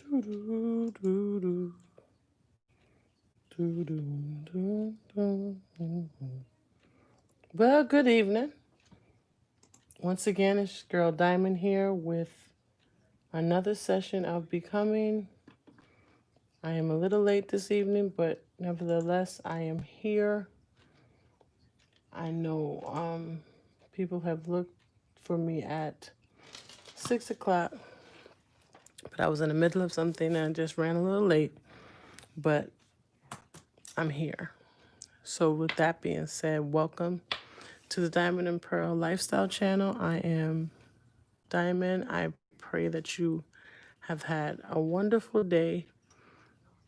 Do, do, do, do, do, do, do, do. Well, good evening. Once again, it's your girl Diamond here with another session of Becoming. I am a little late this evening, but nevertheless, I am here. I know people have looked for me at 6 o'clock, but I was in the middle of something and I just ran a little late, but I'm here. So with that being said, welcome to the Diamond and Pearl Lifestyle Channel. I am Diamond. I pray that you have had a wonderful day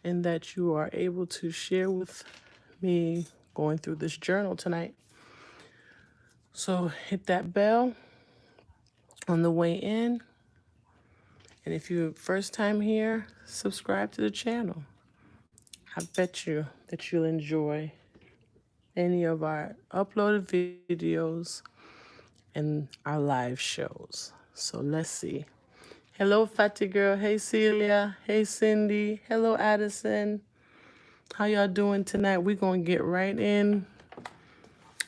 and that you are able to share with me going through this journal tonight. So hit that bell on the way in. And if you're first time here, subscribe to the channel. I bet you that you'll enjoy any of our uploaded videos and our live shows. So let's see. Hello, Fatty Girl. Hey, Celia. Hey, Cindy. Hello, Addison. How y'all doing tonight? We're going to get right in.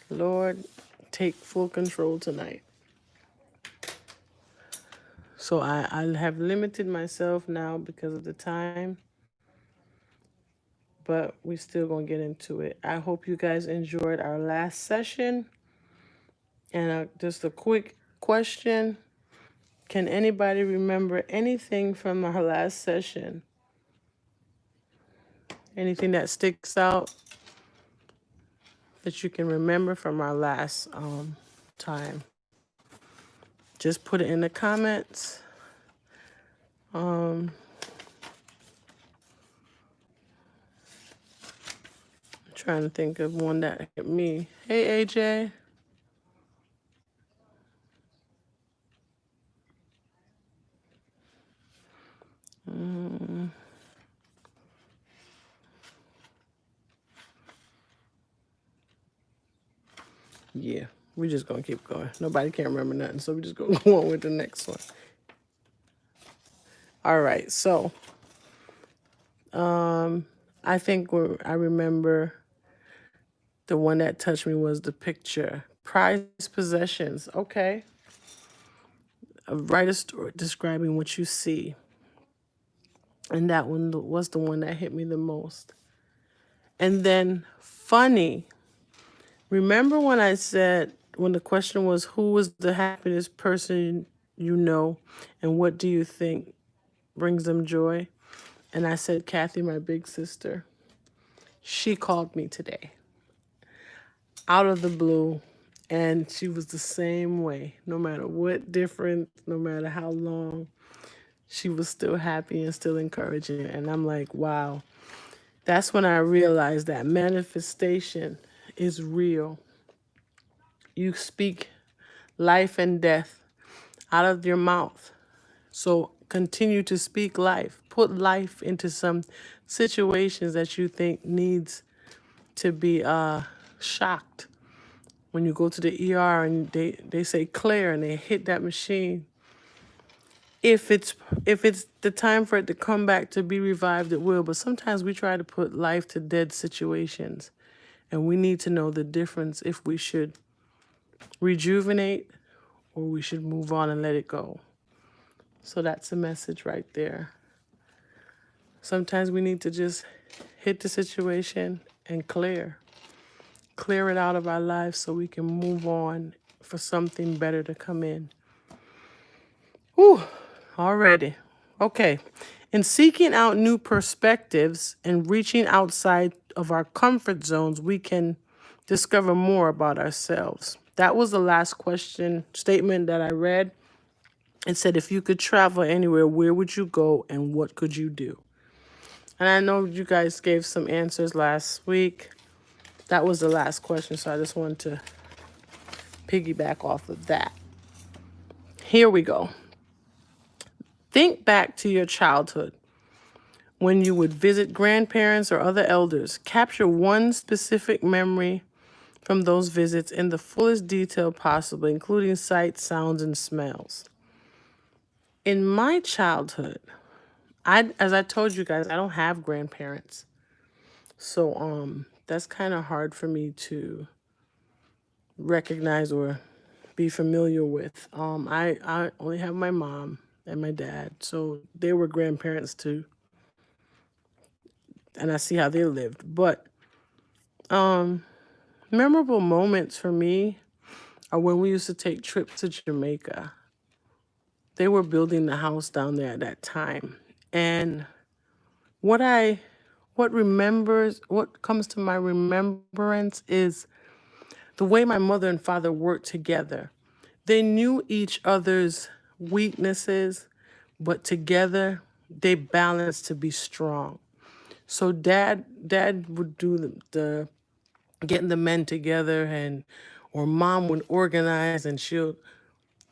Lord, take full control tonight. So I have limited myself now because of the time, but we still going to get into it. I hope you guys enjoyed our last session. And just a quick question. Can anybody remember anything from our last session? Anything that sticks out that you can remember from our last time? Just put it in the comments. I'm trying to think of one that hit me. Hey, AJ. Yeah, we're just going to keep going. Nobody can remember nothing, so we're just going to go on with the next one. All right, so I think I remember the one that touched me was the picture. Prized possessions. Okay. Write a story describing what you see. And that one was the one that hit me the most. And then funny. Remember when I said, when the question was, who was the happiest person you know, and what do you think brings them joy? And I said, Kathy, my big sister. She called me today, out of the blue, and she was the same way. No matter what difference, no matter how long, she was still happy and still encouraging. And I'm like, wow. That's when I realized that manifestation is real. You speak life and death out of your mouth. So continue to speak life. Put life into some situations that you think needs to be shocked. When you go to the ER and they say clear and they hit that machine, if it's the time for it to come back to be revived, it will. But sometimes we try to put life to dead situations, and we need to know the difference if we should rejuvenate or we should move on and let it go. So that's a message right there. Sometimes we need to just hit the situation and clear it out of our lives so we can move on for something better to come in. Whew, already. Okay. In seeking out new perspectives and reaching outside of our comfort zones, we can discover more about ourselves. That was the last question statement that I read. It said, if you could travel anywhere, where would you go and what could you do? And I know you guys gave some answers last week. That was the last question, so I just wanted to piggyback off of that. Here we go. Think back to your childhood when you would visit grandparents or other elders. Capture one specific memory from those visits in the fullest detail possible, including sights, sounds, and smells. In my childhood, as I told you guys, I don't have grandparents. So that's kind of hard for me to recognize or be familiar with. I only have my mom and my dad, so they were grandparents too, and I see how they lived. But memorable moments for me are when we used to take trips to Jamaica. They were building the house down there at that time, and what I what comes to my remembrance is the way my mother and father worked together. They knew each other's weaknesses, but together they balanced to be strong. So dad would do the getting the men together, and or mom would organize, and she'll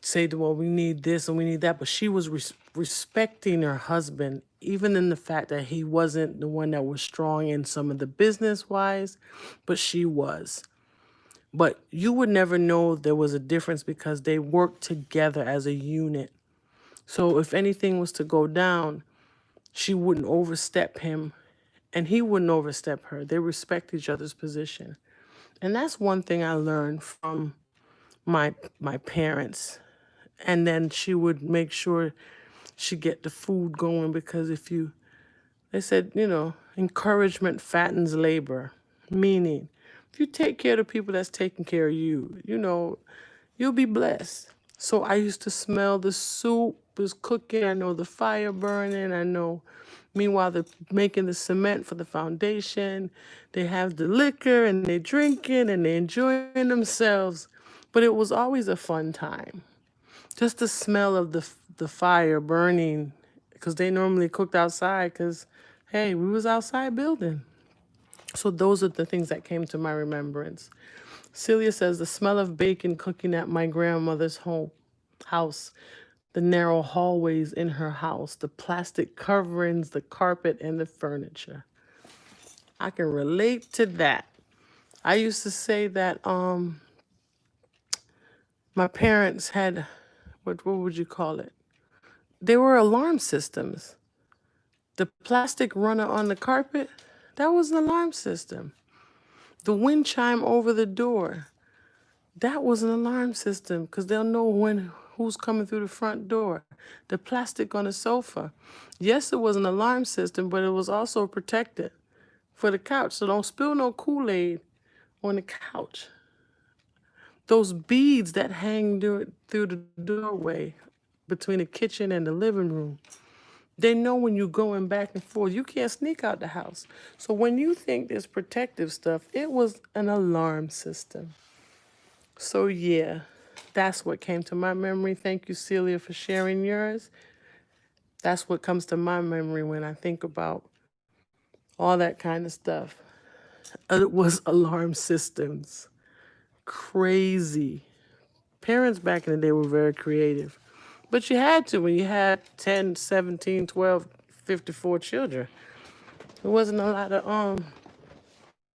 say, well, we need this and we need that. But she was respecting her husband, even in the fact that he wasn't the one that was strong in some of the business wise, but she was. But you would never know there was a difference because they worked together as a unit. So if anything was to go down, she wouldn't overstep him and he wouldn't overstep her. They respect each other's position. And that's one thing I learned from my parents. And then she would make sure she get the food going, because they said, encouragement fattens labor, meaning if you take care of the people that's taking care of you, you'll be blessed. So I used to smell the soup was cooking. I know the fire burning. I know, meanwhile, they're making the cement for the foundation. They have the liquor and they're drinking and they're enjoying themselves. But it was always a fun time. Just the smell of the fire burning, because they normally cooked outside because, hey, we was outside building. So those are the things that came to my remembrance. Celia says, the smell of bacon cooking at my grandmother's house, the narrow hallways in her house, the plastic coverings, the carpet, and the furniture. I can relate to that. I used to say that my parents had, what would you call it? They were alarm systems. The plastic runner on the carpet, that was an alarm system. The wind chime over the door, that was an alarm system, because they'll know who's coming through the front door. The plastic on the sofa. Yes, it was an alarm system, but it was also protected for the couch. So don't spill no Kool-Aid on the couch. Those beads that hang through the doorway between the kitchen and the living room. They know when you're going back and forth, you can't sneak out the house. So when you think there's protective stuff, it was an alarm system. So yeah, that's what came to my memory. Thank you, Celia, for sharing yours. That's what comes to my memory when I think about all that kind of stuff. It was alarm systems. Crazy. Parents back in the day were very creative. But you had to when you had 10, 17, 12, 54 children. There wasn't a lot of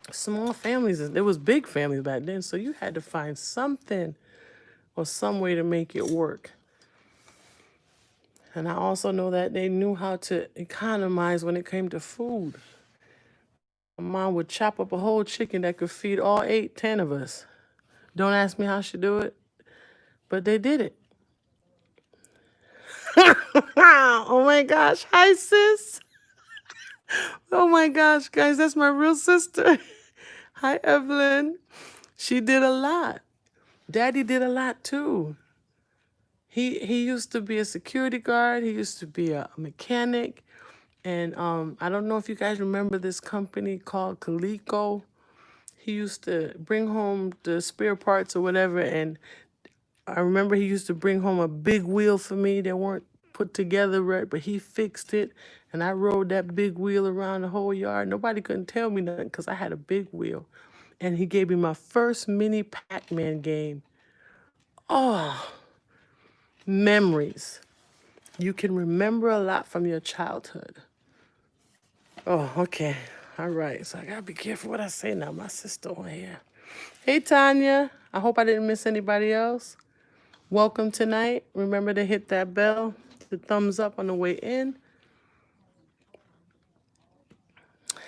small families. There was big families back then, so you had to find something or some way to make it work. And I also know that they knew how to economize when it came to food. My mom would chop up a whole chicken that could feed all 8, 10 of us. Don't ask me how she do it, but they did it. Oh my gosh. Hi, sis. Oh my gosh, guys, that's my real sister. Hi, Evelyn. She did a lot. Daddy did a lot too. He used to be a security guard. He used to be a mechanic. And I don't know if you guys remember this company called Coleco. He used to bring home the spare parts or whatever. And I remember he used to bring home a big wheel for me. They weren't put together right, but he fixed it. And I rode that big wheel around the whole yard. Nobody couldn't tell me nothing because I had a big wheel. And he gave me my first mini Pac-Man game. Oh, memories. You can remember a lot from your childhood. Oh, okay. All right. So I gotta be careful what I say now. My sister on here. Hey, Tanya. I hope I didn't miss anybody else. Welcome tonight. Remember to hit that bell, the thumbs up on the way in.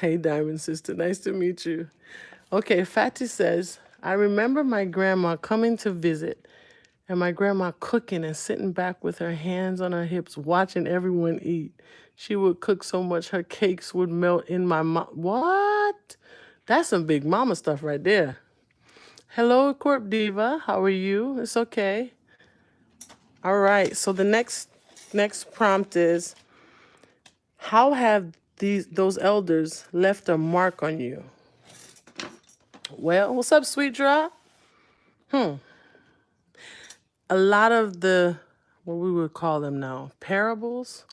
Hey, Diamond Sister. Nice to meet you. Okay, Fatty says, I remember my grandma coming to visit and my grandma cooking and sitting back with her hands on her hips, watching everyone eat. She would cook so much her cakes would melt in my mouth. What? That's some big mama stuff right there. Hello, Corp Diva. How are you? It's okay. All right. So the next prompt is, how have those elders left a mark on you? Well, what's up, Sweet Drop? A lot of the, what we would call them now, parables,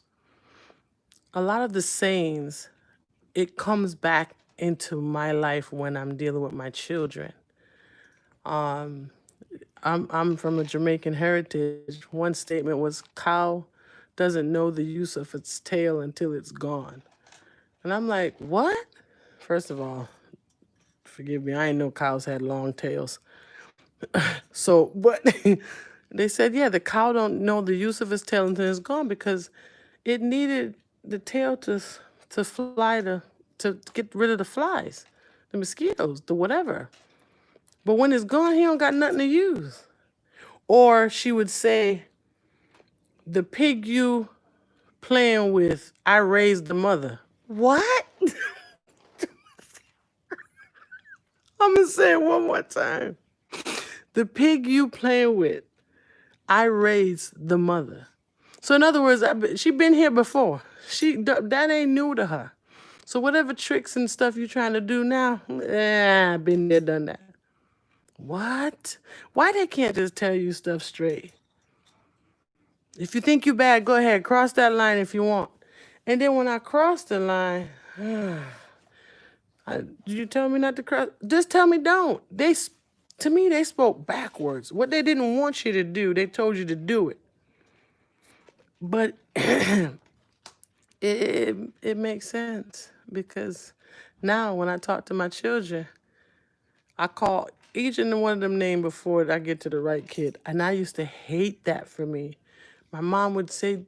a lot of the sayings, it comes back into my life when I'm dealing with my children. I'm from a Jamaican heritage. One statement was, cow doesn't know the use of its tail until it's gone. And I'm like, what? First of all, forgive me, I didn't know cows had long tails. So, but they said, yeah, the cow don't know the use of its tail until it's gone because it needed the tail to fly to get rid of the flies, the mosquitoes, the whatever. But when it's gone, he don't got nothing to use. Or she would say, the pig you playing with, I raised the mother. What? I'm gonna say it one more time. The pig you playing with, I raised the mother. So in other words, she been here before. That ain't new to her. So whatever tricks and stuff you're trying to do now, been there, done that. What? Why they can't just tell you stuff straight? If you think you bad, go ahead, cross that line if you want. And then when I cross the line, you tell me not to cross. Just tell me don't. To me, they spoke backwards. What they didn't want you to do, they told you to do it. But it makes sense because now when I talk to my children, I call each and one of them names before I get to the right kid. And I used to hate that for me. My mom would say,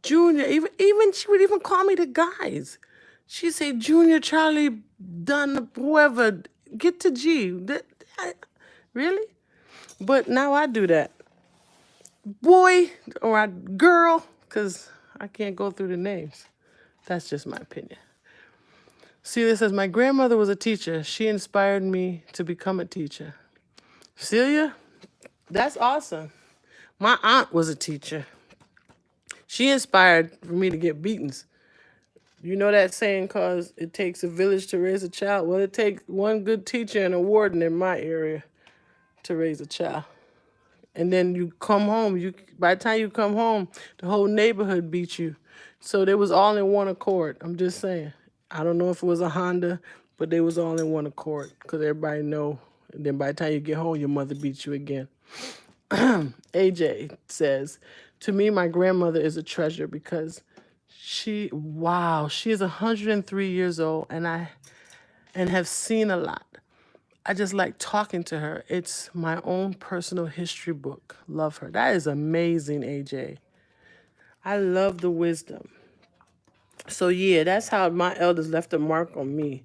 Junior, even she would even call me the guys. She'd say, Junior, Charlie, Dunn, whoever, get to G. Really? But now I do that. Boy or girl, because I can't go through the names. That's just my opinion. Celia says, my grandmother was a teacher. She inspired me to become a teacher. Celia, that's awesome. My aunt was a teacher. She inspired for me to get beatings. You know that saying, cause it takes a village to raise a child? Well, it takes one good teacher and a warden in my area to raise a child. And then you come home, by the time you come home, the whole neighborhood beat you. So they was all in one accord. I'm just saying. I don't know if it was a Honda, but they was all in one accord because everybody know. And then by the time you get home, your mother beats you again. AJ says, to me, my grandmother is a treasure because she is 103 years old and have seen a lot. I just like talking to her. It's my own personal history book. Love her. That is amazing, AJ. I love the wisdom. So yeah, that's how my elders left a mark on me.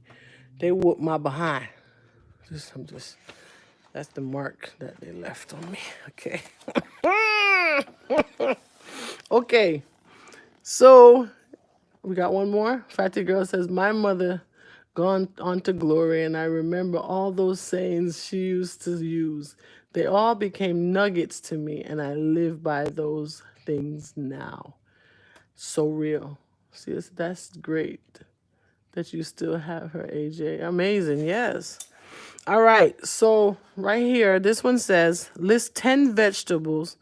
They whooped my behind. That's the mark that they left on me. Okay. Okay. So we got one more. Fatty Girl says, my mother gone on to glory, and I remember all those sayings she used to use. They all became nuggets to me, and I live by those things now. So real. See, that's great that you still have her, AJ. Amazing, yes. All right, so right here, this one says, list 10 vegetables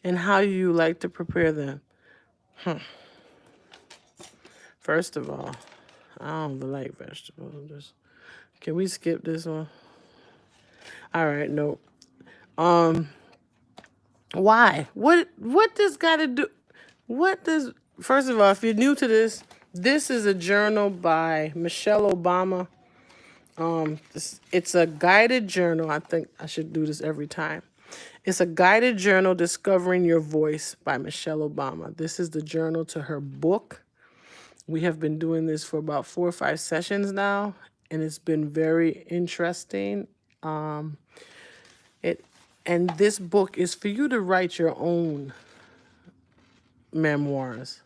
and how you like to prepare them. First of all, I don't like vegetables. Can we skip this one? All right, no. Why? What this got to do? First of all, if you're new to this is a journal by Michelle Obama. It's a guided journal. I think I should do this every time. It's a guided journal, Discovering Your Voice by Michelle Obama. This is the journal to her book, We have been doing this for about 4 or 5 sessions now, and it's been very interesting. It and this book is for you to write your own memoirs.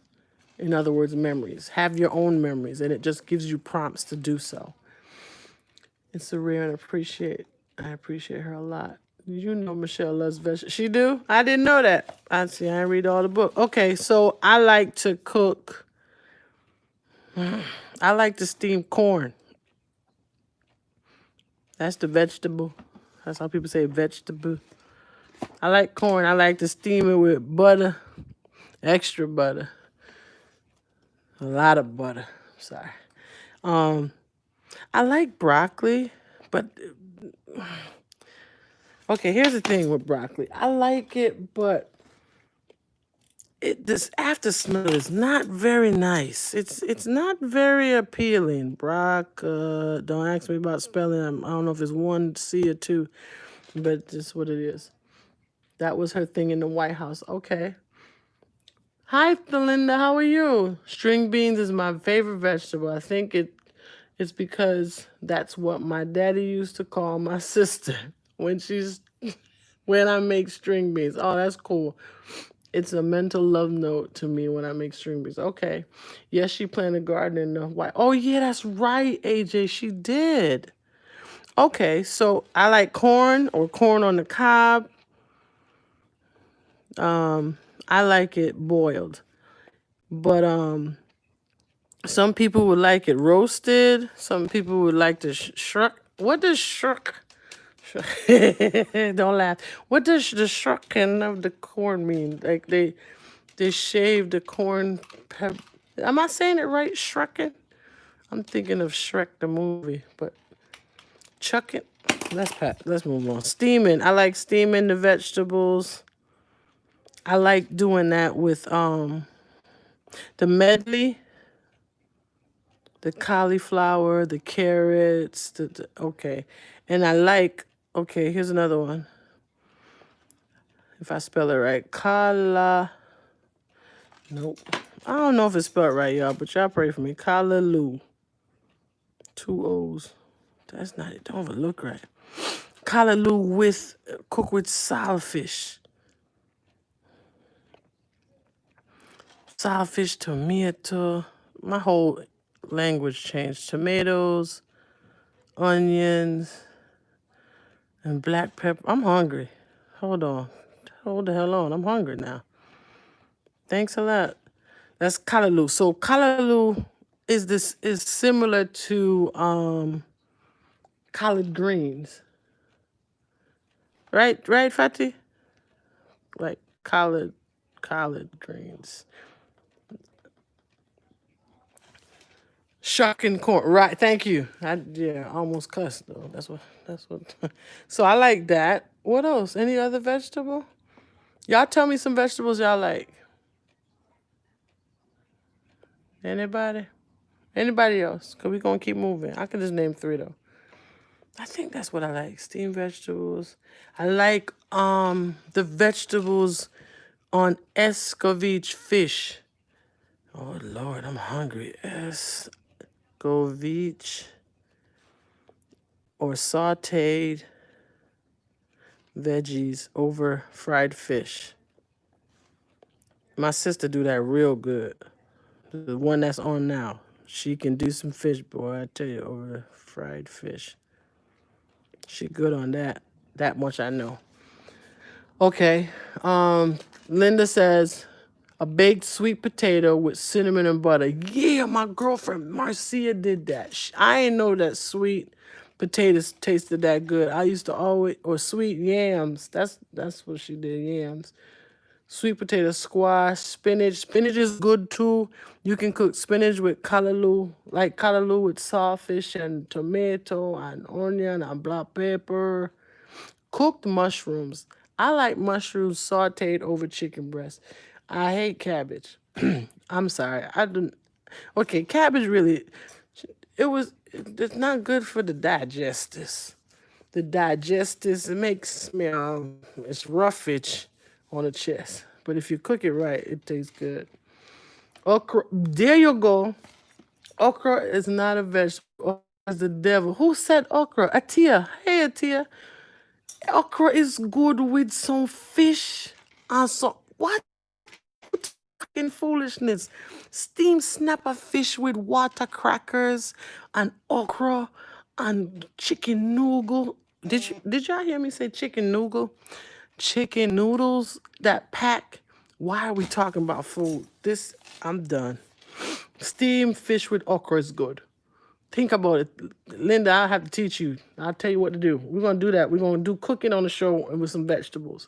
In other words, memories. Have your own memories, and it just gives you prompts to do so. It's a rare and I appreciate her a lot. You know Michelle loves vegetables. She do? I didn't know that. I see. I read all the book. Okay, so I like to cook. I like to steam corn. That's the vegetable. That's how people say vegetable. I like corn. I like to steam it with butter, extra butter, a lot of butter. Sorry. I like broccoli, but okay, here's the thing with broccoli. I like it, but this after smell is not very nice. It's not very appealing. Don't ask me about spelling. I don't know if it's 1 C or 2, but it's what it is. That was her thing in the White House. Okay. Hi, Belinda. How are you? String beans is my favorite vegetable. I think it's because that's what my daddy used to call my sister when I make string beans. Oh, that's cool. It's a mental love note to me when I make string beans. Okay. Yes, she planted a garden in the White. Oh, yeah, that's right, AJ. She did. Okay, so I like corn or corn on the cob. I like it boiled. But some people would like it roasted. Some people would like to shuck. What does shuck? Don't laugh. What does the shucking of the corn mean? Like they shave the corn pep. Am I saying it right? Shucking? I'm thinking of Shrek the movie, but chucking. Let's move on. Steaming. I like steaming the vegetables. I like doing that with the medley, the cauliflower, the carrots, okay. And I like, okay, here's another one. If I spell it right, nope. I don't know if it's spelled right, y'all, but y'all pray for me. Callaloo. 2 O's. That's not it. Don't even look right. Callaloo cooked with saltfish. Saltfish, tomato. My whole language changed. Tomatoes, onions, and black pepper. I'm hungry. Hold on. Hold the hell on. I'm hungry now. Thanks a lot. That's callaloo. So callaloo is similar to collard greens. Right, Fatih? Like collard greens. Shucking corn. Right, thank you. I almost cussed though. That's what So I like that. What else? Any other vegetable? Y'all tell me some vegetables y'all like. Anybody? Anybody else? Cause we gonna keep moving. I can just name 3 though. I think that's what I like. Steamed vegetables. I like the vegetables on escovitch fish. Oh Lord, I'm hungry. Escovitch or sauteed veggies over fried fish. My sister do that real good. The one that's on now. She can do some fish, boy, I tell you, over fried fish. She good on that. That much I know. Okay. Linda says a baked sweet potato with cinnamon and butter. Yeah, my girlfriend Marcia did that. I ain't know that sweet potatoes tasted that good. I used to always, or sweet yams. That's what she did, yams. Sweet potato, squash, spinach. Spinach is good too. You can cook spinach with callaloo, like callaloo with saltfish and tomato and onion and black pepper. Cooked mushrooms. I like mushrooms sauteed over chicken breast. I hate cabbage. I'm sorry. I don't. Okay, cabbage really, it's not good for the digestus. The digestus, it makes me, it's roughage on the chest. But if you cook it right, it tastes good. Okra, there you go. Okra is not a vegetable. Okra is the devil. Who said okra? Atia. Hey, Atia. Okra is good with some fish and some what fucking foolishness. Steam snapper fish with water crackers and okra and chicken noodle. Did y'all hear me say chicken noodle? Chicken noodles that pack. Why are we talking about food? I'm done. Steamed fish with okra is good. Think about it. Linda, I'll have to teach you. I'll tell you what to do. We're going to do that. We're going to do cooking on the show and with some vegetables.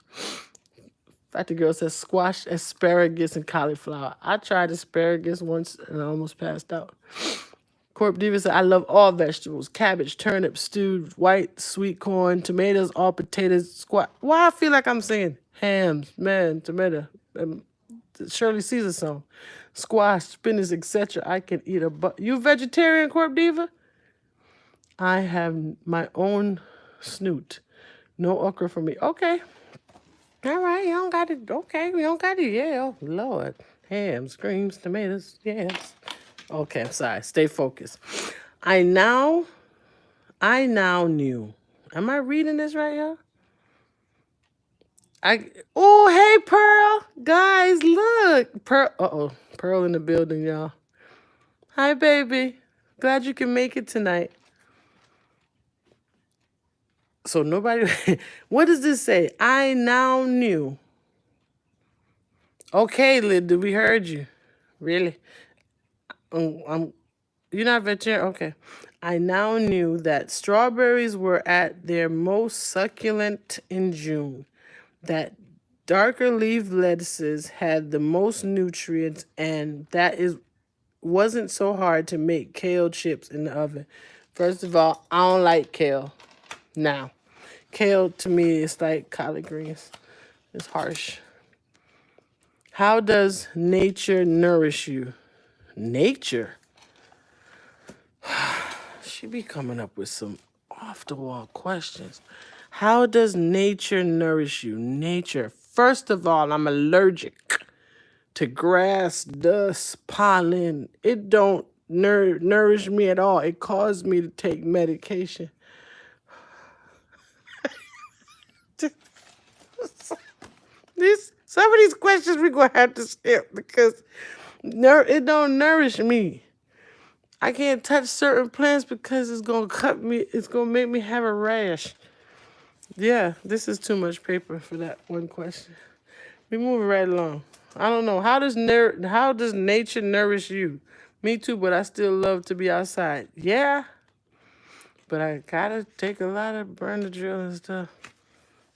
Fact, the girl says squash, asparagus, and cauliflower. I tried asparagus once and I almost passed out. Corp Diva said, I love all vegetables. Cabbage, turnip, stewed, white, sweet corn, tomatoes, all potatoes, squash. Why I feel like I'm saying hams, man, tomato, Shirley Caesar song. Squash, spinach, etc. I can eat You vegetarian, Corp Diva? I have my own snoot. No okra for me. Okay. All right, you don't got it. Okay, we don't got it. Yeah, oh, Lord. Hams, creams, tomatoes. Yes. Okay, I'm sorry. Stay focused. I now knew. Am I reading this right here? Oh, hey, Pearl. Guys, look. Pearl. Pearl in the building, y'all. Hi, baby. Glad you can make it tonight. So nobody, what does this say? I now knew. Okay, Linda, we heard you. Really? You're not vegetarian? Okay. I now knew that strawberries were at their most succulent in June, that darker leaf lettuces had the most nutrients, and wasn't so hard to make kale chips in the oven. First of all, I don't like kale. Now, kale to me is like collard greens. It's harsh. How does nature nourish you? Nature? She be coming up with some off-the-wall questions. How does nature nourish you? Nature. First of all, I'm allergic to grass, dust, pollen. It don't nourish me at all. It caused me to take medication. Some of these questions we're going to have to skip because it don't nourish me. I can't touch certain plants because it's going to cut me. It's going to make me have a rash. Yeah, this is too much paper for that one question. We moving right along. I don't know. How does nature nourish you? Me too, but I still love to be outside. Yeah, but I gotta take a lot of burner drill and stuff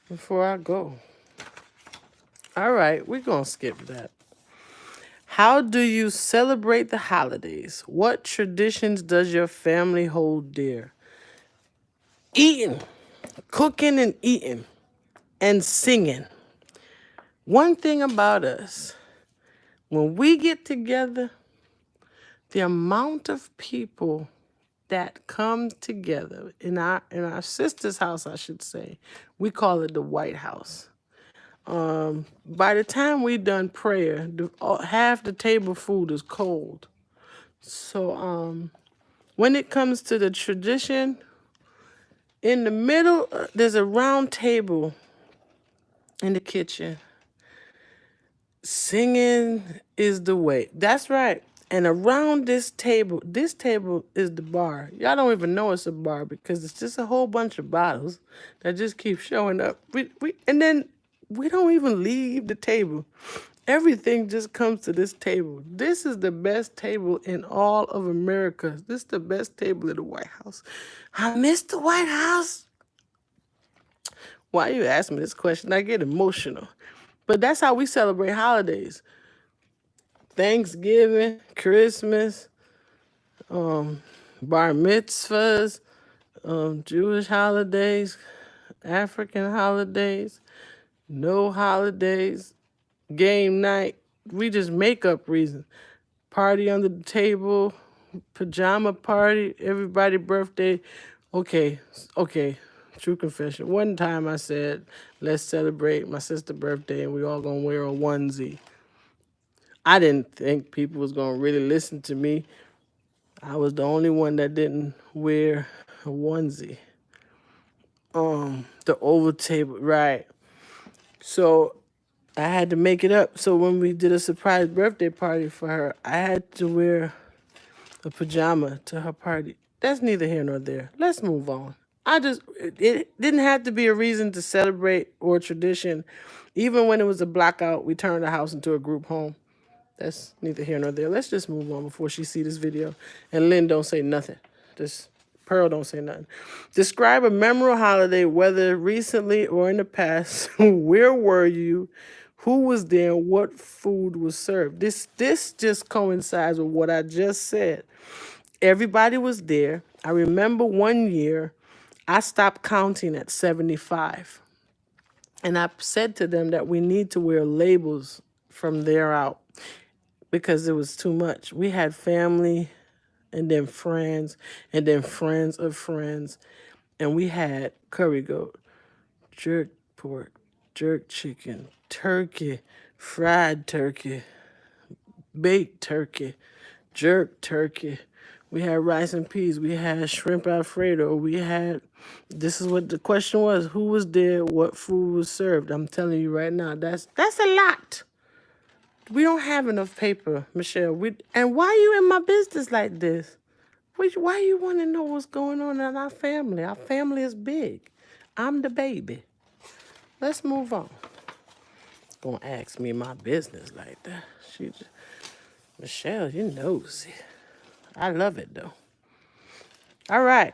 before I go. All right, we're gonna skip that. How do you celebrate the holidays? What traditions does your family hold dear? Eating, cooking and eating, and singing. One thing about us, when we get together, the amount of people that come together in our sister's house, I should say, we call it the White House. By the time we done prayer, half the table food is cold. So when it comes to the tradition, in the middle, there's a round table in the kitchen. Singing is the way. That's right. And around this table is the bar. Y'all don't even know it's a bar because it's just a whole bunch of bottles that just keep showing up. And then we don't even leave the table. Everything just comes to this table. This is the best table in all of America. This is the best table in the White House. I miss the White House. Why you ask me this question? I get emotional. But that's how we celebrate holidays. Thanksgiving, Christmas, bar mitzvahs, Jewish holidays, African holidays, no holidays, game night. We just make up reasons. Party under the table, pajama party, everybody birthday. Okay, true confession. One time I said, let's celebrate my sister's birthday and we all gonna wear a onesie. I didn't think people was gonna really listen to me. I was the only one that didn't wear a onesie. The oval table, right. So I had to make it up. So when we did a surprise birthday party for her, I had to wear a pajama to her party. That's neither here nor there. Let's move on. It didn't have to be a reason to celebrate or tradition. Even when it was a blackout, we turned the house into a group home. That's neither here nor there. Let's just move on before she see this video. And Lynn, don't say nothing. Just Pearl, don't say nothing. Describe a memorable holiday, whether recently or in the past. Where were you? Who was there? What food was served? This just coincides with what I just said. Everybody was there. I remember one year I stopped counting at 75. And I said to them that we need to wear labels from there out because it was too much. We had family and then friends and then friends of friends. And we had curry goat, jerk pork, jerk chicken, turkey, fried turkey, baked turkey, jerk turkey. We had rice and peas. We had shrimp Alfredo. This is what the question was. Who was there? What food was served? I'm telling you right now, that's a lot. We don't have enough paper, Michelle. And why are you in my business like this? Why you want to know what's going on in our family? Our family is big. I'm the baby. Let's move on. Gonna ask me my business like that. Michelle, you nosy. I love it though. All right.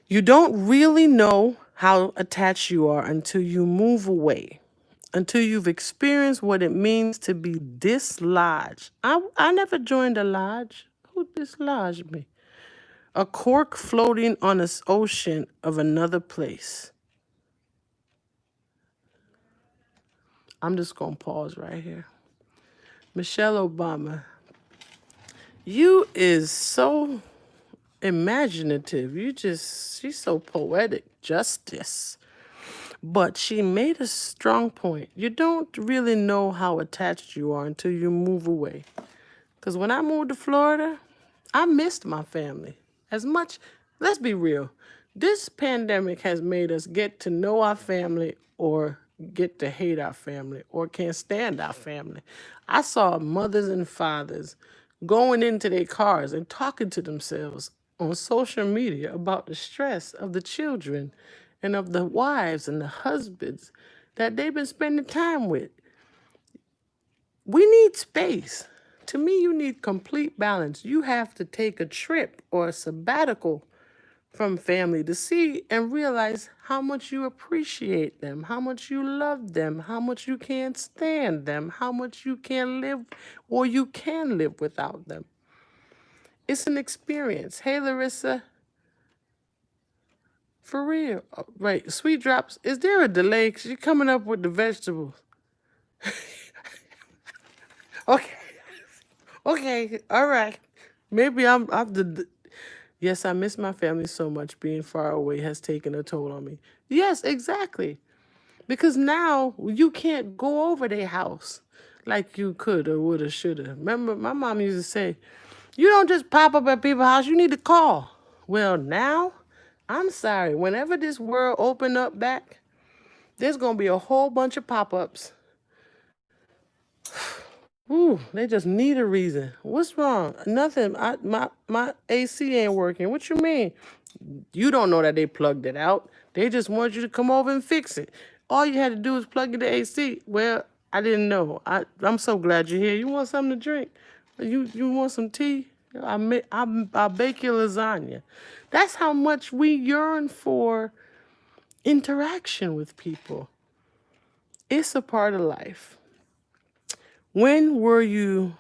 You don't really know how attached you are until you move away, until you've experienced what it means to be dislodged. I never joined a lodge. Who dislodged me? A cork floating on this ocean of another place. I'm just going to pause right here. Michelle Obama, you is so imaginative. She's so poetic justice. But she made a strong point. You don't really know how attached you are until you move away. Because when I moved to Florida, I missed my family as much. Let's be real. This pandemic has made us get to know our family or get to hate our family or can't stand our family. I saw mothers and fathers going into their cars and talking to themselves on social media about the stress of the children and of the wives and the husbands that they've been spending time with. We need space. To me, you need complete balance. You have to take a trip or a sabbatical from family to see and realize how much you appreciate them, how much you love them, how much you can't stand them, how much you can live or you can live without them. It's an experience. Hey, Larissa. For real. Right. Sweet Drops, is there a delay? Because you're coming up with the vegetables. Okay. Okay. All right. Maybe I'm the. Yes, I miss my family so much. Being far away has taken a toll on me. Yes, exactly. Because now you can't go over their house like you could or would or should have. Remember, my mom used to say, you don't just pop up at people's house, you need to call. Well, now, I'm sorry. Whenever this world open up back, there's going to be a whole bunch of pop-ups. Ooh, they just need a reason. What's wrong? Nothing. My AC ain't working. What you mean? You don't know that they plugged it out. They just want you to come over and fix it. All you had to do is plug in the AC. Well, I didn't know. I'm so glad you're here. You want something to drink? You want some tea? I'll bake you lasagna. That's how much we yearn for interaction with people. It's a part of life. When were you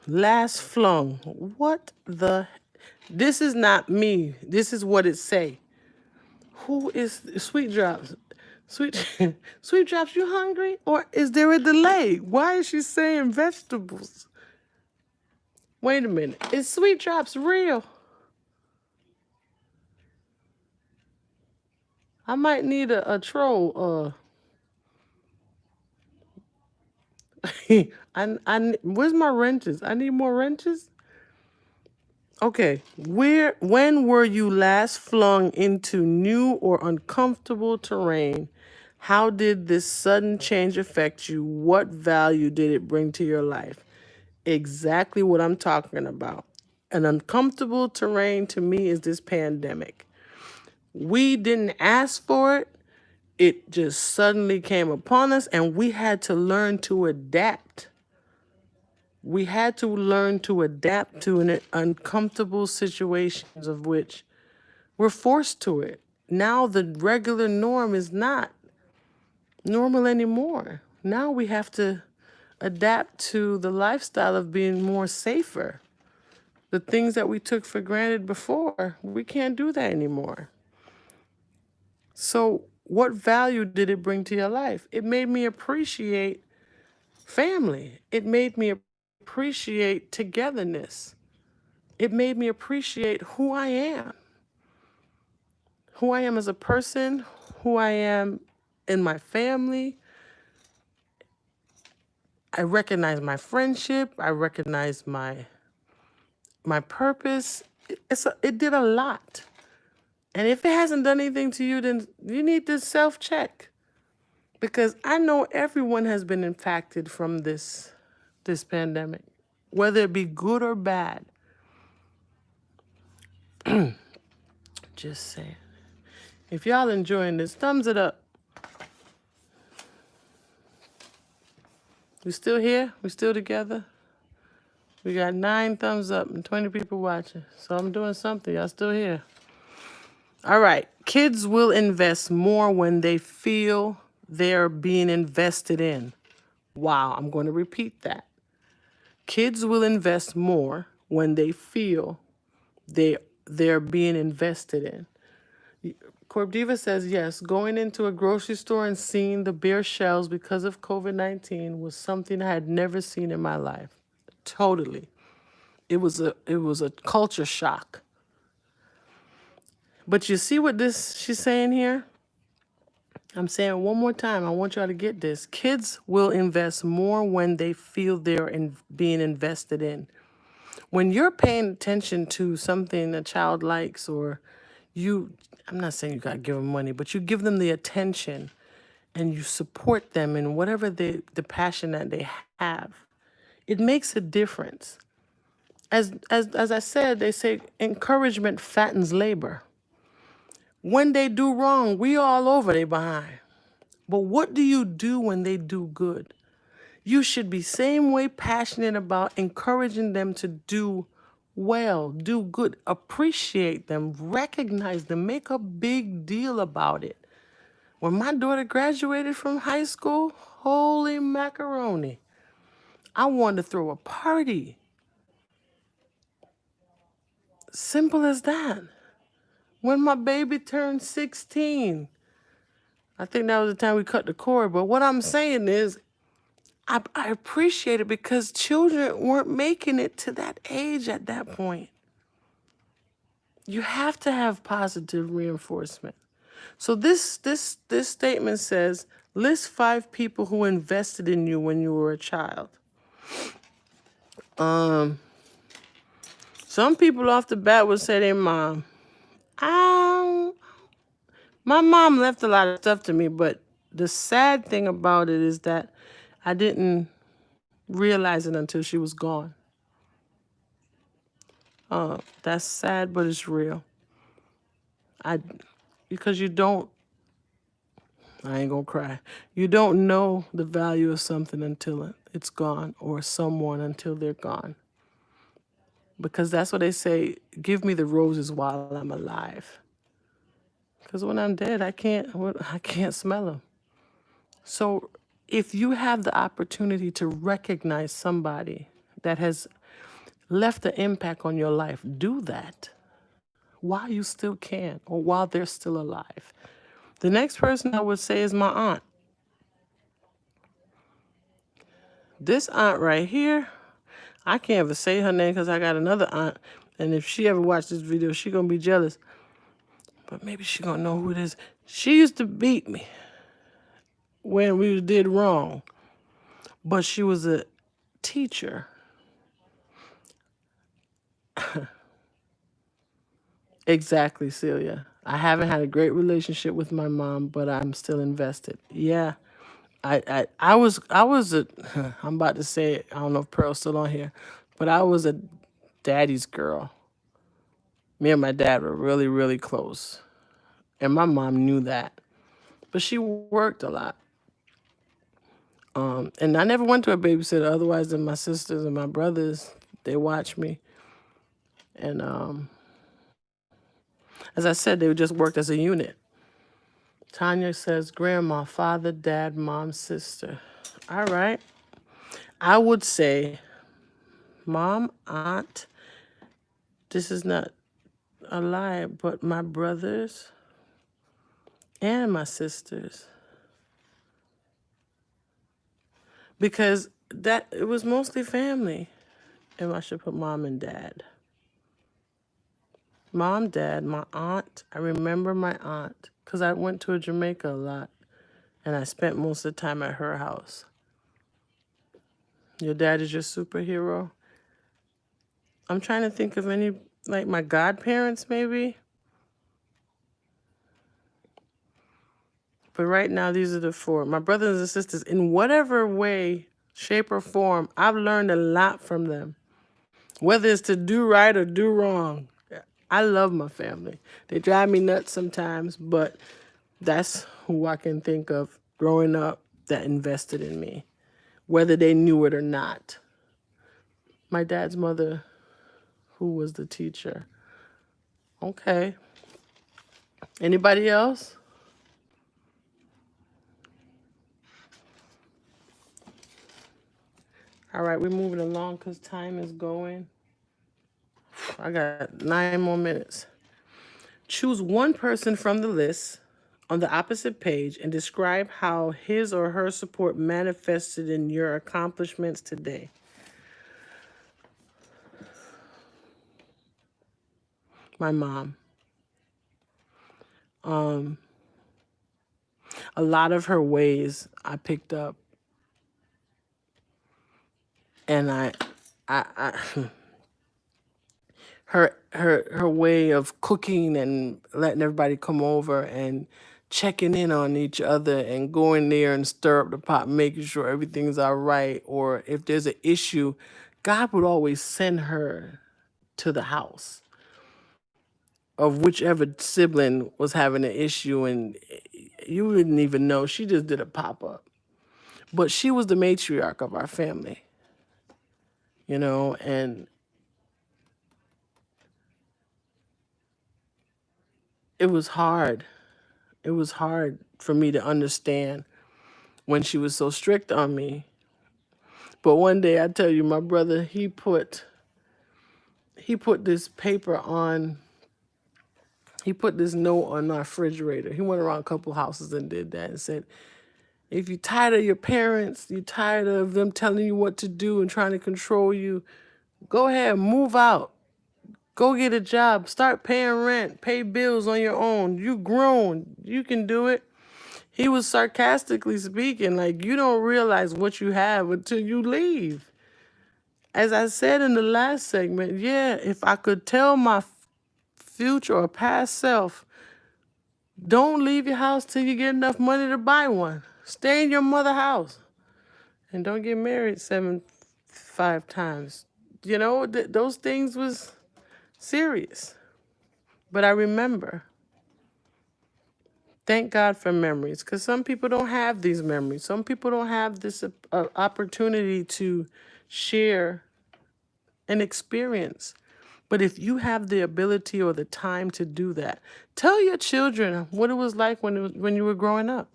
last flung? What the? This is not me. This is what it say. Who is Sweet Drops? Sweet Sweet Drops, you hungry? Or is there a delay? Why is she saying vegetables? Wait a minute. Is Sweet Drops real? I might need a troll. Where's my wrenches? I need more wrenches. Okay, when were you last flung into new or uncomfortable terrain? How did this sudden change affect you? What value did it bring to your life? Exactly what I'm talking about. An uncomfortable terrain to me is this pandemic. We didn't ask for it. It just suddenly came upon us, and we had to learn to adapt. We had to learn to adapt to an uncomfortable situations of which we're forced to it. Now the regular norm is not normal anymore. Now we have to adapt to the lifestyle of being more safer. The things that we took for granted before, we can't do that anymore. So what value did it bring to your life? It made me appreciate family. It made me appreciate togetherness. It made me appreciate who I am as a person, who I am in my family. I recognize my friendship. I recognize my purpose. It did a lot. And if it hasn't done anything to you, then you need to self-check. Because I know everyone has been impacted from this pandemic, whether it be good or bad. Just saying. If y'all enjoying this, thumbs it up. We still here? We still together? We got 9 thumbs up and 20 people watching. So I'm doing something. Y'all still here? All right. Kids will invest more when they feel they're being invested in. Wow. I'm going to repeat that. Kids will invest more when they feel they're being invested in. Corp Diva says, yes, going into a grocery store and seeing the bare shelves because of COVID-19 was something I had never seen in my life. Totally. It was a culture shock. But you see what she's saying here? I'm saying one more time. I want y'all to get this. Kids will invest more when they feel they're being invested in. When you're paying attention to something a child likes, or I'm not saying you got to give them money, but you give them the attention and you support them in whatever the passion that they have, it makes a difference. As I said, they say encouragement fattens labor. When they do wrong, we all over they behind. But what do you do when they do good? You should be same way passionate about encouraging them to do well, do good, appreciate them, recognize them, make a big deal about it. When my daughter graduated from high school, holy macaroni, I wanted to throw a party. Simple as that. When my baby turned 16, I think that was the time we cut the cord. But what I'm saying is, I appreciate it because children weren't making it to that age at that point. You have to have positive reinforcement. So this statement says, list 5 people who invested in you when you were a child. Some people off the bat would say their mom. My mom left a lot of stuff to me, but the sad thing about it is that I didn't realize it until she was gone. That's sad, but it's real. Because I ain't gonna cry. You don't know the value of something until it's gone, or someone until they're gone. Because that's what they say, give me the roses while I'm alive. Because when I'm dead, I can't smell them. So if you have the opportunity to recognize somebody that has left an impact on your life, do that while you still can, or while they're still alive. The next person I would say is my aunt. This aunt right here, I can't even say her name because I got another aunt. And if she ever watched this video, she going to be jealous. But maybe she going to know who it is. She used to beat me when we did wrong. But she was a teacher. Exactly, Celia. I haven't had a great relationship with my mom, but I'm still invested. Yeah. I was a I'm about to say it. I don't know if Pearl's still on here, but I was a daddy's girl. Me and my dad were really, really close. And my mom knew that. But she worked a lot. And I never went to a babysitter otherwise than my sisters and my brothers. They watched me. And as I said, they just worked as a unit. Tanya says grandma, father, dad, mom, sister. All right. I would say mom, aunt. This is not a lie, but my brothers and my sisters. Because that it was mostly family. And I should put mom and dad. Mom, dad, my aunt. I remember my aunt because I went to Jamaica a lot and I spent most of the time at her house. Your dad is your superhero? I'm trying to think of any, like my godparents maybe. But right now, these are the four. My brothers and sisters, in whatever way, shape, or form, I've learned a lot from them. Whether it's to do right or do wrong. I love my family. They drive me nuts sometimes, but that's who I can think of growing up that invested in me, whether they knew it or not. My dad's mother, who was the teacher. Okay. Anybody else? All right, we're moving along because time is going. I got 9 more minutes. Choose one person from the list on the opposite page and describe how his or her support manifested in your accomplishments today. My mom. A lot of her ways I picked up, and I her way of cooking and letting everybody come over and checking in on each other and going there and stir up the pot, making sure everything's all right. Or if there's an issue, God would always send her to the house of whichever sibling was having an issue, and you didn't even know. She just did a pop up. But she was the matriarch of our family, and it was hard. It was hard for me to understand when she was so strict on me. But one day, I tell you, my brother, he put this paper on. He put this note on our refrigerator. He went around a couple houses and did that and said, if you're tired of your parents, you're tired of them telling you what to do and trying to control you, go ahead, move out. Go get a job. Start paying rent. Pay bills on your own. You grown. You can do it. He was sarcastically speaking, like, you don't realize what you have until you leave. As I said in the last segment, yeah, if I could tell my future or past self, don't leave your house till you get enough money to buy one. Stay in your mother's house. And don't get married 5 times. Those things was serious. But I remember. Thank God for memories, because some people don't have these memories. Some people don't have this opportunity to share an experience. But if you have the ability or the time to do that, tell your children what it was like when you were growing up.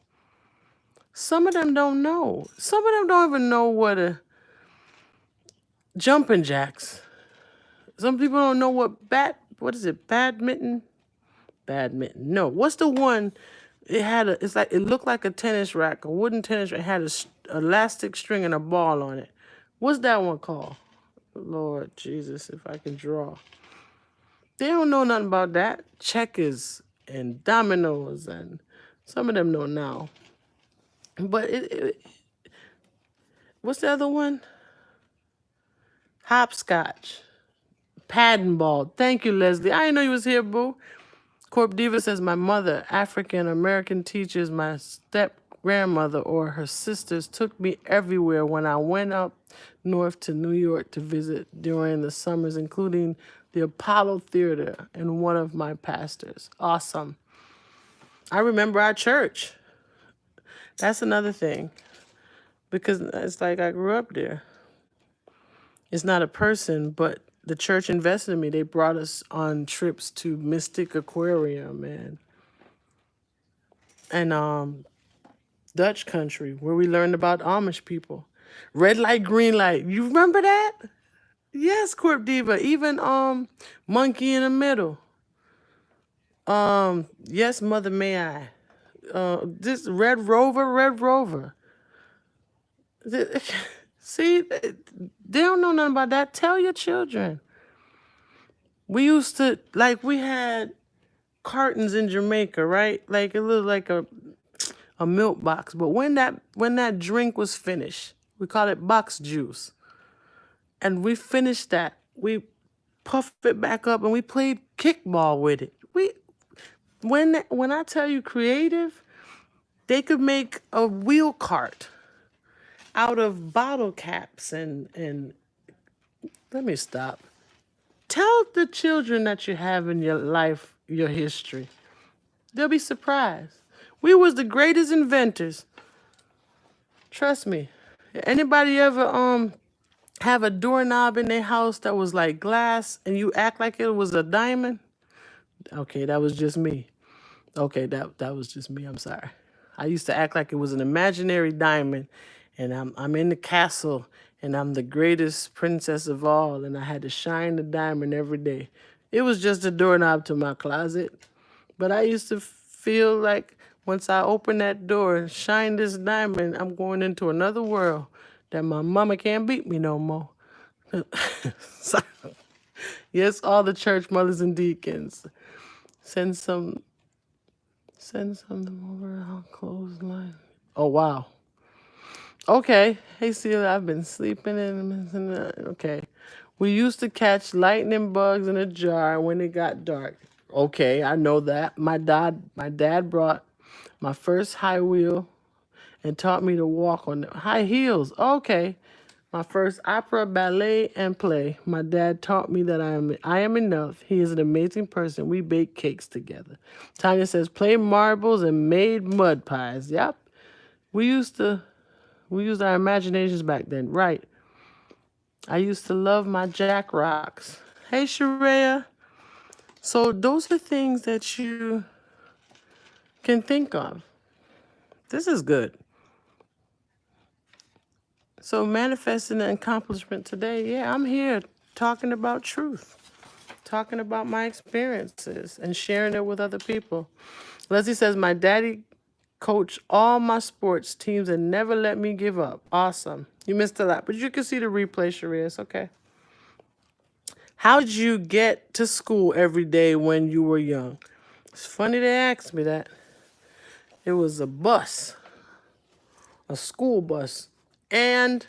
Some of them don't know. Some of them don't even know what a jumping jacks. Some people don't know what is it, badminton? Badminton. No, what's the one? It looked like a tennis rack, a wooden tennis rack. It had a elastic string and a ball on it. What's that one called? Lord Jesus, if I can draw. They don't know nothing about that. Checkers and dominoes, and some of them know now. But what's the other one? Hopscotch. Padding ball. Thank you, Leslie. I didn't know you was here, boo. Corp Diva says, my mother, African American teachers, my step grandmother or her sisters took me everywhere when I went up north to New York to visit during the summers, including the Apollo Theater and one of my pastors. Awesome. I remember our church. That's another thing, because it's like I grew up there. It's not a person, but the church invested in me. They brought us on trips to Mystic Aquarium and Dutch country, where we learned about Amish people. Red light, green light. You remember that? Yes, Corp Diva. Even Monkey in the Middle. Yes, Mother May I. This Red Rover, Red Rover. See, they don't know nothing about that. Tell your children. We used to, like, we had cartons in Jamaica, right? Like it looked like a milk box. But when that drink was finished, we call it box juice. And we finished that. We puffed it back up and we played kickball with it. When I tell you creative, they could make a wheel cart out of bottle caps and let me stop. Tell the children that you have in your life your history. They'll be surprised. We was the greatest inventors. Trust me. Anybody ever have a doorknob in their house that was like glass and you act like it was a diamond? Okay, that was just me. Okay, that was just me. I'm sorry. I used to act like it was an imaginary diamond, and I'm in the castle, and I'm the greatest princess of all, and I had to shine the diamond every day. It was just a doorknob to my closet, but I used to feel like once I open that door and shine this diamond, I'm going into another world that my mama can't beat me no more. So, yes, all the church mothers and deacons, send some over our clothesline. Oh, wow. Okay. Hey, Celia, I've been sleeping in. Okay. We used to catch lightning bugs in a jar when it got dark. Okay, I know that. My dad brought my first high wheel and taught me to walk on high heels. Okay. My first opera, ballet, and play. My dad taught me that I am enough. He is an amazing person. We baked cakes together. Tanya says, play marbles and made mud pies. Yep. We used our imaginations back then. Right. I used to love my Jack Rocks. Hey, Sharia. So those are things that you can think of. This is good. So manifesting an accomplishment today, yeah, I'm here talking about truth, talking about my experiences and sharing it with other people. Leslie says, my daddy coached all my sports teams and never let me give up. Awesome. You missed a lot, but you can see the replay, Sharia. It's okay. How did you get to school every day when you were young? It's funny they asked me that. It was a bus, a school bus. And,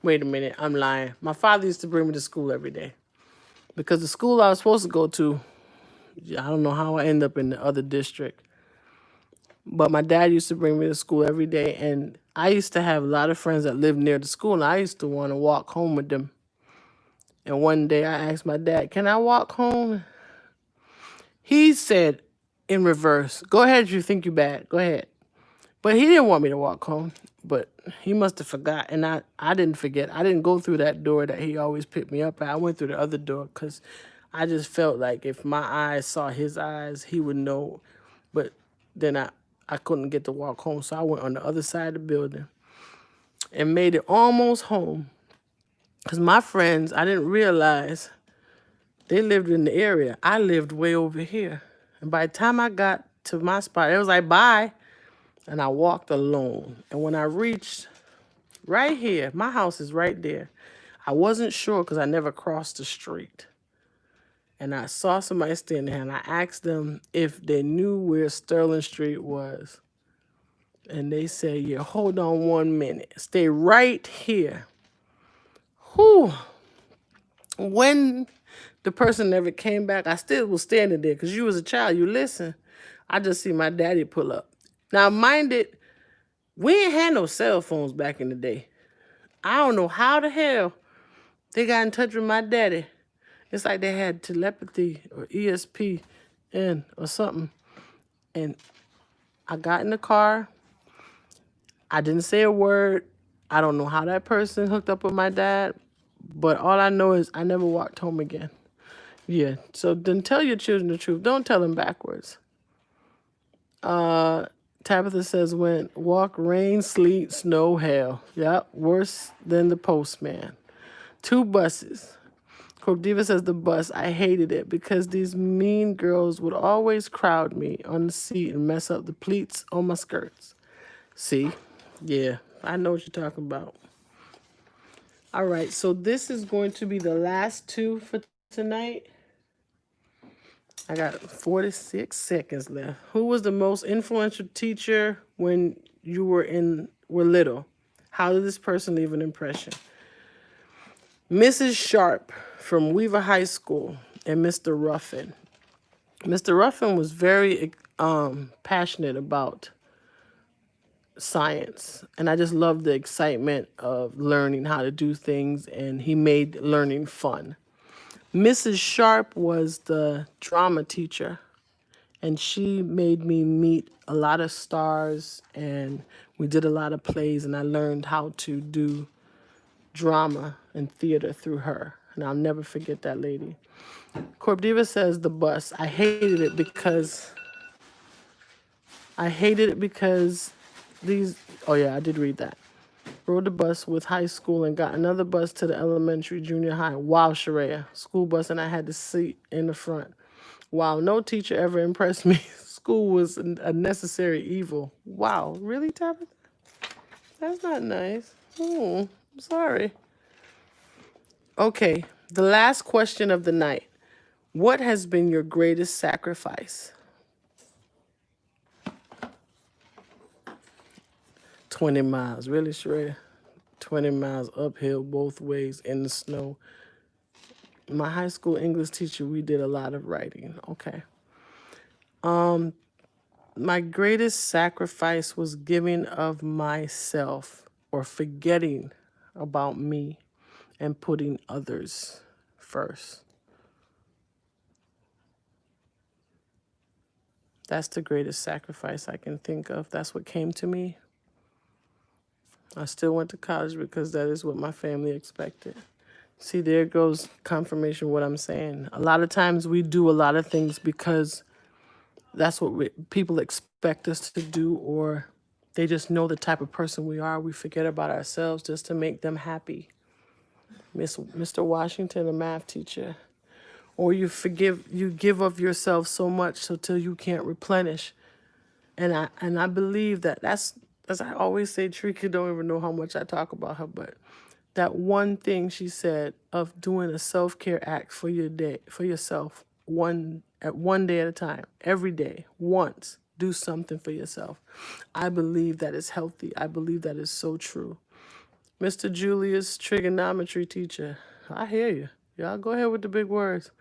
wait a minute, I'm lying. My father used to bring me to school every day. Because the school I was supposed to go to, I don't know how I ended up in the other district. But my dad used to bring me to school every day. And I used to have a lot of friends that lived near the school. And I used to want to walk home with them. And one day I asked my dad, can I walk home? He said in reverse, go ahead if you think you're bad. Go ahead. But he didn't want me to walk home. But he must have forgot. And I didn't forget. I didn't go through that door that he always picked me up at. I went through the other door because I just felt like if my eyes saw his eyes, he would know. But then I couldn't get to walk home. So I went on the other side of the building and made it almost home. Because my friends, I didn't realize they lived in the area. I lived way over here. And by the time I got to my spot, it was like, bye. And I walked alone. And when I reached right here, my house is right there. I wasn't sure because I never crossed the street. And I saw somebody standing there and I asked them if they knew where Sterling Street was. And they said, yeah, hold on 1 minute. Stay right here. Whew. When The person never came back. I still was standing there because you was a child. You listen. I just see my daddy pull up. Now, mind it, we ain't had no cell phones back in the day. I don't know how the hell they got in touch with my daddy. It's like they had telepathy or ESPN or something. And I got in the car. I didn't say a word. I don't know how that person hooked up with my dad, but all I know is I never walked home again. Yeah, so then tell your children the truth. Don't tell them backwards. Tabitha says, when walk, rain, sleet, snow, hail. Yep, worse than the postman. 2 buses. Corp Diva says, the bus, I hated it because these mean girls would always crowd me on the seat and mess up the pleats on my skirts. See? Yeah, I know what you're talking about. All right, so this is going to be the last 2 for tonight. I got 46 seconds left. Who was the most influential teacher when you were little? How did this person leave an impression? Mrs. Sharp from Weaver High School and Mr. Ruffin. Mr. Ruffin was very passionate about science, and I just loved the excitement of learning how to do things, and he made learning fun. Mrs. Sharp was the drama teacher, and she made me meet a lot of stars, and we did a lot of plays, and I learned how to do drama and theater through her, and I'll never forget that lady. Corp Diva says the bus. I hated it because these, oh yeah, I did read that. Rode the bus with high school and got another bus to the elementary, junior high. Wow, Sharia. School bus, and I had the seat in the front. Wow, no teacher ever impressed me. School was a necessary evil. Wow, really, Tabitha? That's not nice. I'm sorry. Okay, the last question of the night. What has been your greatest sacrifice? 20 miles. Really, Sheree? 20 miles uphill both ways in the snow. My high school English teacher, we did a lot of writing. Okay. My greatest sacrifice was giving of myself or forgetting about me and putting others first. That's the greatest sacrifice I can think of. That's what came to me. I still went to college because that is what my family expected. See, there goes confirmation of what I'm saying. A lot of times we do a lot of things because that's what people expect us to do, or they just know the type of person we are. We forget about ourselves just to make them happy. Mr. Washington, a math teacher. Or you give of yourself so much so till you can't replenish. And I believe that's, as I always say, Trika don't even know how much I talk about her, but that one thing she said of doing a self-care act for your day, for yourself, one day at a time, every day, once, do something for yourself. I believe that is healthy. I believe that is so true. Mr. Julius, trigonometry teacher, I hear you. Y'all go ahead with the big words.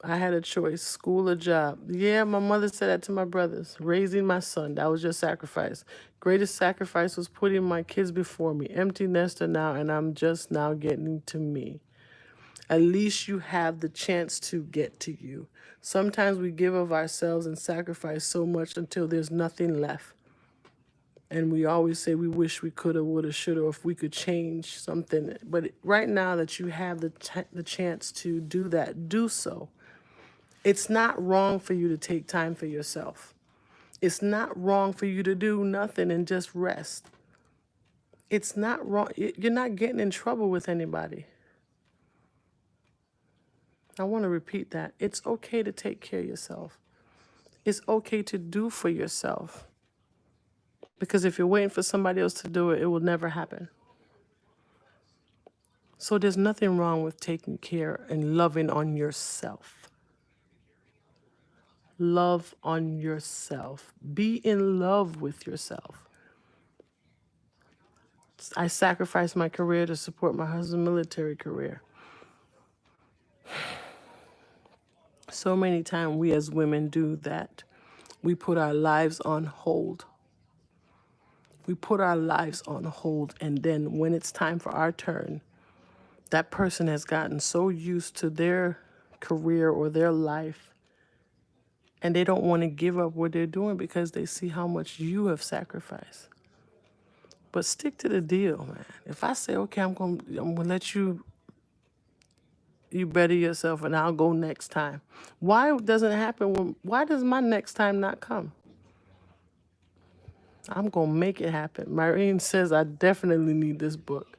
I had a choice, school or job. Yeah, my mother said that to my brothers. Raising my son, that was your sacrifice. Greatest sacrifice was putting my kids before me. Empty nester now, and I'm just now getting to me. At least you have the chance to get to you. Sometimes we give of ourselves and sacrifice so much until there's nothing left. And we always say we wish we coulda, woulda, shoulda, or if we could change something. But right now that you have the chance to do that, do so. It's not wrong for you to take time for yourself. It's not wrong for you to do nothing and just rest. It's not wrong. You're not getting in trouble with anybody. I want to repeat that. It's okay to take care of yourself. It's okay to do for yourself. Because if you're waiting for somebody else to do it, it will never happen. So there's nothing wrong with taking care and loving on yourself. Love on yourself. Be in love with yourself. I sacrificed my career to support my husband's military career. So many times we as women do that. We put our lives on hold. We put our lives on hold, and then when it's time for our turn, that person has gotten so used to their career or their life, and they don't want to give up what they're doing because they see how much you have sacrificed. But stick to the deal, man. If I say, okay, I'm gonna let you better yourself and I'll go next time. Why doesn't it happen why does my next time not come? I'm gonna make it happen. Myrene says I definitely need this book.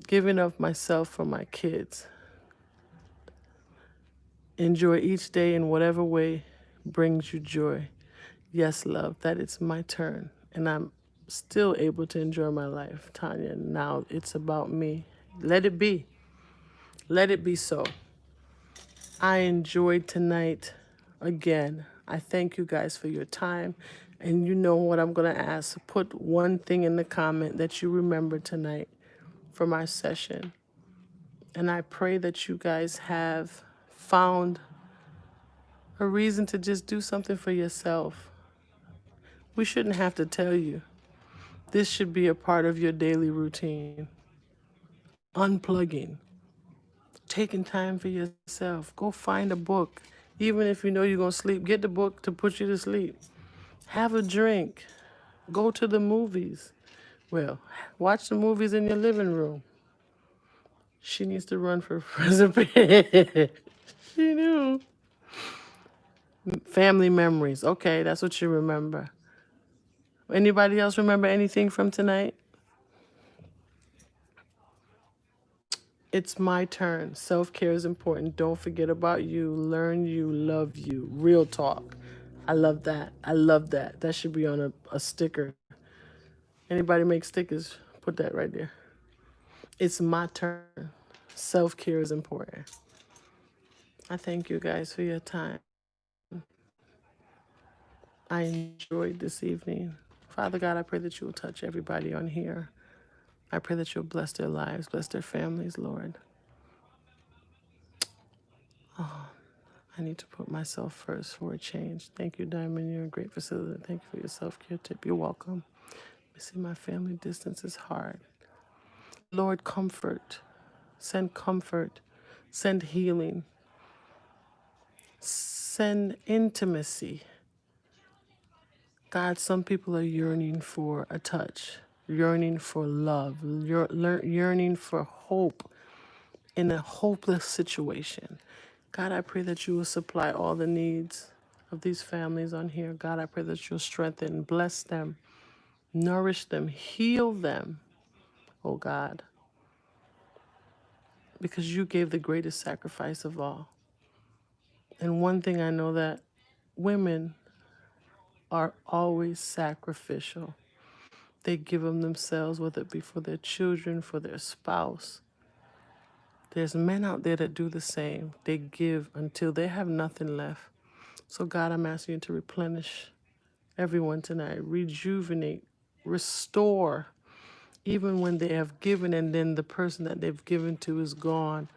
Giving of myself for my kids. Enjoy each day in whatever way brings you joy. Yes, love, that it's my turn. And I'm still able to enjoy my life, Tanya. Now it's about me. Let it be. Let it be so. I enjoyed tonight again. I thank you guys for your time. And you know what I'm going to ask. Put one thing in the comment that you remember tonight from our session. And I pray that you guys have found a reason to just do something for yourself. We shouldn't have to tell you. This should be a part of your daily routine. Unplugging. Taking time for yourself. Go find a book. Even if you know you're going to sleep, get the book to put you to sleep. Have a drink. Go to the movies. Well, watch the movies in your living room. She needs to run for president. She knew. Family memories. Okay, that's what you remember. Anybody else remember anything from tonight? It's my turn. Self-care is important. Don't forget about you. Learn you. Love you. Real talk. I love that. I love that. That should be on a sticker. Anybody make stickers? Put that right there. It's my turn. Self-care is important. I thank you guys for your time. I enjoyed this evening. Father God, I pray that you will touch everybody on here. I pray that you'll bless their lives, bless their families, Lord. I need to put myself first for a change. Thank you, Diamond. You're a great facilitator. Thank you for your self-care tip. You're welcome. Missing my family distance is hard. Lord, comfort. Send comfort. Send healing. Send intimacy. God, some people are yearning for a touch, yearning for love, yearning for hope in a hopeless situation. God, I pray that you will supply all the needs of these families on here. God, I pray that you'll strengthen, bless them, nourish them, heal them, oh God, because you gave the greatest sacrifice of all. And one thing I know, that women are always sacrificial. They give them themselves, whether it be for their children, for their spouse. There's men out there that do the same. They give until they have nothing left. So God, I'm asking you to replenish everyone tonight, rejuvenate, restore, even when they have given and then the person that they've given to is gone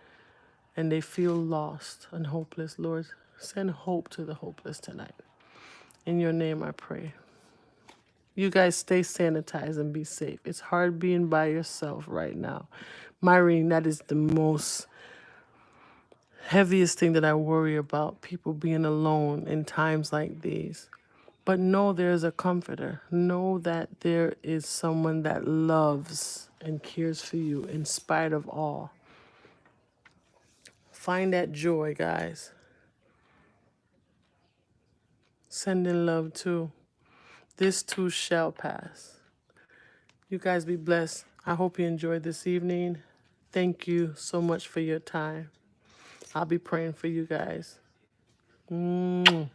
and they feel lost and hopeless. Lord, send hope to the hopeless tonight. In your name I pray. You guys stay sanitized and be safe. It's hard being by yourself right now. Myrene, that is the most heaviest thing that I worry about, people being alone in times like these. But know there's a comforter. Know that there is someone that loves and cares for you in spite of all. Find that joy, guys. Send in love too. This too shall pass. You guys be blessed. I hope you enjoyed this evening. Thank you so much for your time. I'll be praying for you guys. Love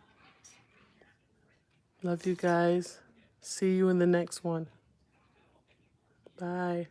you guys. See you in the next one. Bye.